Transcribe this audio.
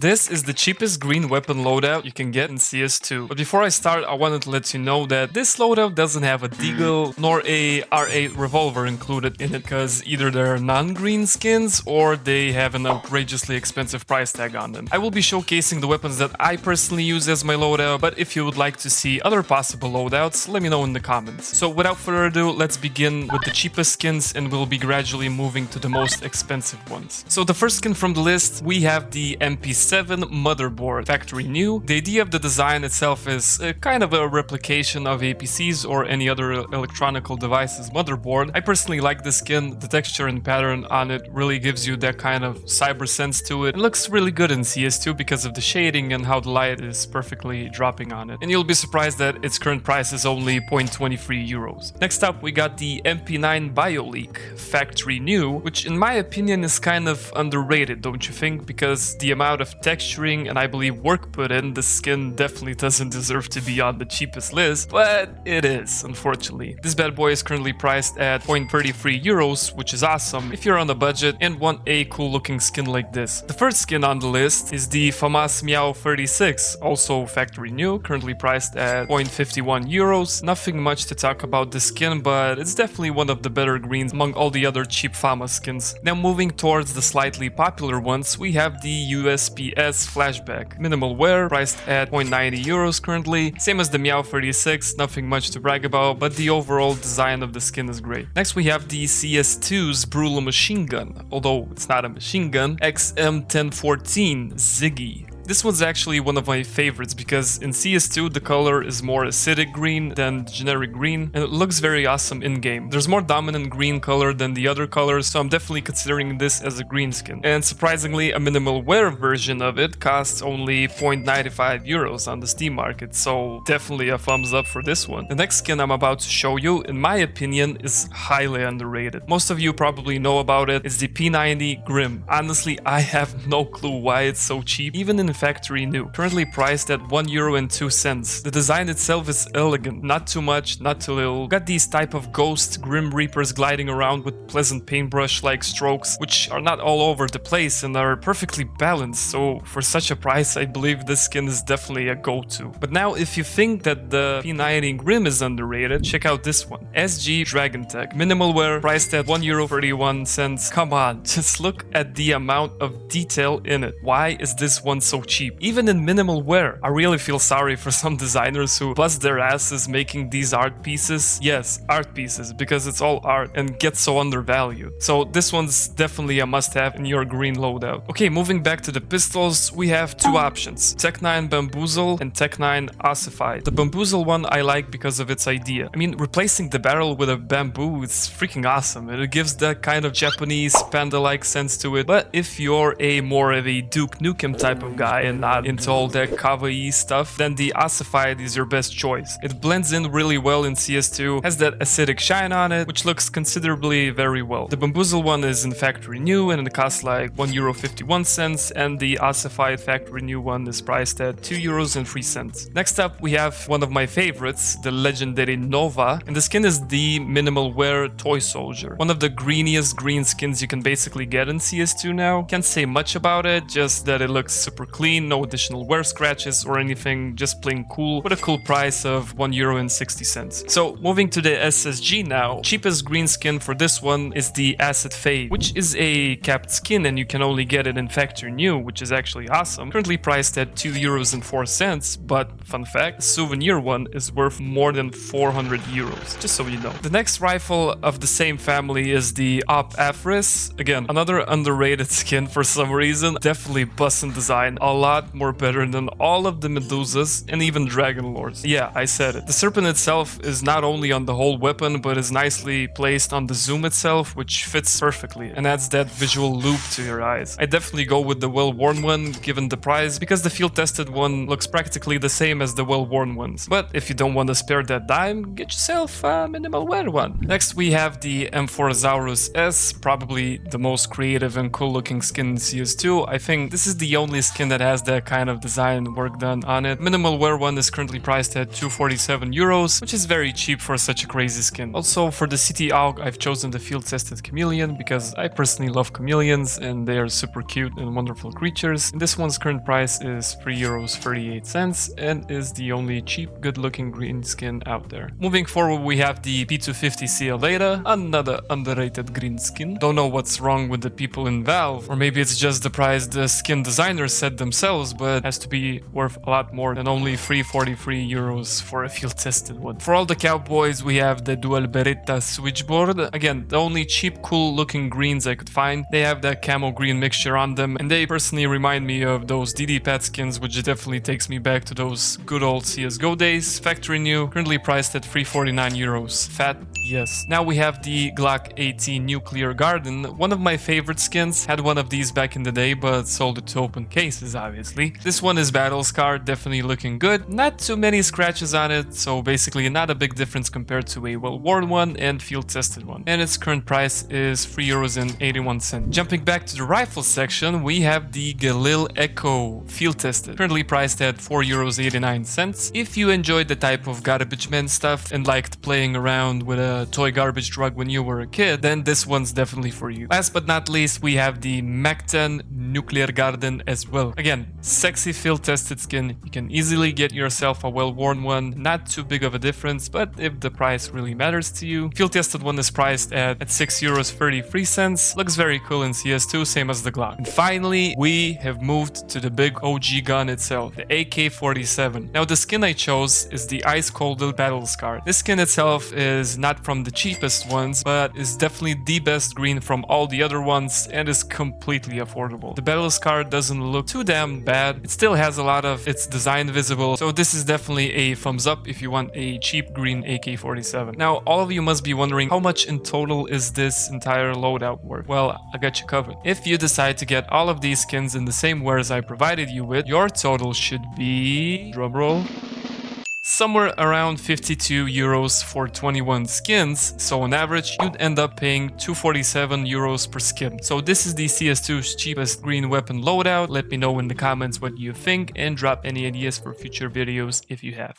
This is the cheapest green weapon loadout you can get in CS2. But before I start, I wanted to let you know that this loadout doesn't have a deagle nor a R8 revolver included in it, because either they're non-green skins or they have an outrageously expensive price tag on them. I will be showcasing the weapons that I personally use as my loadout, but if you would like to see other possible loadouts, let me know in the comments. So without further ado, let's begin with the cheapest skins and we'll be gradually moving to the most expensive ones. So the first skin from the list, we have the MP7 motherboard, factory new. The idea of the design itself is kind of a replication of a PC's or any other electronical device's motherboard. I personally like the skin. The texture and pattern on it really gives you that kind of cyber sense to it. It looks really good in CS2 because of the shading and how the light is perfectly dropping on it. And you'll be surprised that its current price is only 0.23 euros. Next up, we got the MP9 BioLeak, factory new, which in my opinion is kind of underrated, don't you think? Because the amount of texturing and I believe work put in, the skin definitely doesn't deserve to be on the cheapest list, but it is, unfortunately. This bad boy is currently priced at 0.33 euros, which is awesome if you're on a budget and want a cool looking skin like this. The first skin on the list is the FAMAS Meow 36, also factory new, currently priced at 0.51 euros. Nothing much to talk about this skin, but it's definitely one of the better greens among all the other cheap FAMAS skins. Now moving towards the slightly popular ones, we have the USPS flashback. Minimal wear, priced at 0.90 euros currently. Same as the Meow 36, nothing much to brag about, but the overall design of the skin is great. Next we have the CS2's Brule machine gun, although it's not a machine gun, XM1014 Ziggy. This one's actually one of my favorites because in CS2 the color is more acidic green than generic green and it looks very awesome in-game. There's more dominant green color than the other colors, so I'm definitely considering this as a green skin. And surprisingly, a minimal wear version of it costs only 0.95 euros on the Steam market, so definitely a thumbs up for this one. The next skin I'm about to show you, in my opinion, is highly underrated. Most of you probably know about it. It's the P90 Grim. Honestly, I have no clue why it's so cheap, even in factory new, currently priced at €1.02. The design itself is elegant, not too much, not too little. Got these type of ghost Grim Reapers gliding around with pleasant paintbrush-like strokes, which are not all over the place and are perfectly balanced, so for such a price I believe this skin is definitely a go-to. But now if you think that the P90 Grim is underrated, check out this one. SG Dragon Tech, minimal wear, priced at €1.31. Come on, just look at the amount of detail in it. Why is this one so cheap? Even in minimal wear. I really feel sorry for some designers who bust their asses making these art pieces. Yes, art pieces, because it's all art and gets so undervalued. So this one's definitely a must-have in your green loadout. Okay, moving back to the pistols, we have two options: Tech 9 Bamboozle and Tech 9 Ossified. The Bamboozle one I like because of its idea. I mean, replacing the barrel with a bamboo is freaking awesome. It gives that kind of Japanese panda-like sense to it. But if you're a more of a Duke Nukem type of guy and not into all that kawaii stuff, then the Ossified is your best choice. It blends in really well in CS2, has that acidic shine on it, which looks considerably very well. The Bamboozle one is in factory new and it costs like €1.51, and the Ossified factory new one is priced at €2.03. Next up, we have one of my favorites, the legendary Nova, and the skin is the minimal wear toy soldier. One of the greeniest green skins you can basically get in CS2 now. Can't say much about it, just that it looks super clean, no additional wear scratches or anything, just plain cool, with a cool price of €1.60. So moving to the SSG now, cheapest green skin for this one is the Acid Fade, which is a capped skin and you can only get it in factory new, which is actually awesome. Currently priced at €2.04, but fun fact, the souvenir one is worth more than €400, just so you know. The next rifle of the same family is the Op Afris. Again, another underrated skin for some reason. Definitely bussin' design, a lot more better than all of the Medusas and even Dragon Lords. Yeah, I said it. The serpent itself is not only on the whole weapon, but is nicely placed on the zoom itself, which fits perfectly and adds that visual loop to your eyes. I definitely go with the well-worn one given the price, because the field-tested one looks practically the same as the well-worn ones. But if you don't want to spare that dime, get yourself a minimal wear one. Next we have the M4 S, probably the most creative and cool looking skin in CS2. I think this is the only skin that that has that kind of design work done on it. Minimal wear one is currently priced at 247 euros, which is very cheap for such a crazy skin. Also, for the City AUG, I've chosen the field-tested chameleon because I personally love chameleons and they are super cute and wonderful creatures. And this one's current price is 3.38 euros and is the only cheap, good-looking green skin out there. Moving forward, we have the P250 Cialeta, another underrated green skin. Don't know what's wrong with the people in Valve, or maybe it's just the price the skin designers set themselves, but has to be worth a lot more than only 343 euros for a field-tested one. For all the cowboys, we have the Dual Beretta switchboard. Again, the only cheap, cool-looking greens I could find. They have that camo green mixture on them, and they personally remind me of those DD Pet skins, which definitely takes me back to those good old CSGO days. Factory new, currently priced at 349 euros. Fat? Yes. Now we have the Glock 18 Nuclear Garden. One of my favorite skins. Had one of these back in the day, but sold it to open cases, obviously. This one is battle scarred, definitely looking good. Not too many scratches on it, so basically not a big difference compared to a well-worn one and field-tested one. And its current price is 3.81 euros. Jumping back to the rifle section, we have the Galil Echo field-tested, currently priced at 4.89 euros. If you enjoyed the type of garbage man stuff and liked playing around with a toy garbage truck when you were a kid, then this one's definitely for you. Last but not least, we have the Mac 10 Nuclear Garden as well. Again, sexy field-tested skin. You can easily get yourself a well-worn one. Not too big of a difference, but if the price really matters to you. Field-tested one is priced at 6.33 euros. Looks very cool in CS2, same as the Glock. And finally, we have moved to the big OG gun itself, the AK-47. Now, the skin I chose is the Ice Cold Battle Scar. This skin itself is not from the cheapest ones, but is definitely the best green from all the other ones and is completely affordable. The Battle Scar doesn't look too damn bad. It still has a lot of its design visible, so this is definitely a thumbs up if you want a cheap green AK-47. Now, all of you must be wondering how much in total is this entire loadout worth? Well, I got you covered. If you decide to get all of these skins in the same wares I provided you with, your total should be, drumroll, somewhere around 52 euros for 21 skins, so on average you'd end up paying 247 euros per skin. So this is the CS2's cheapest green weapon loadout. Let me know in the comments what you think and drop any ideas for future videos if you have.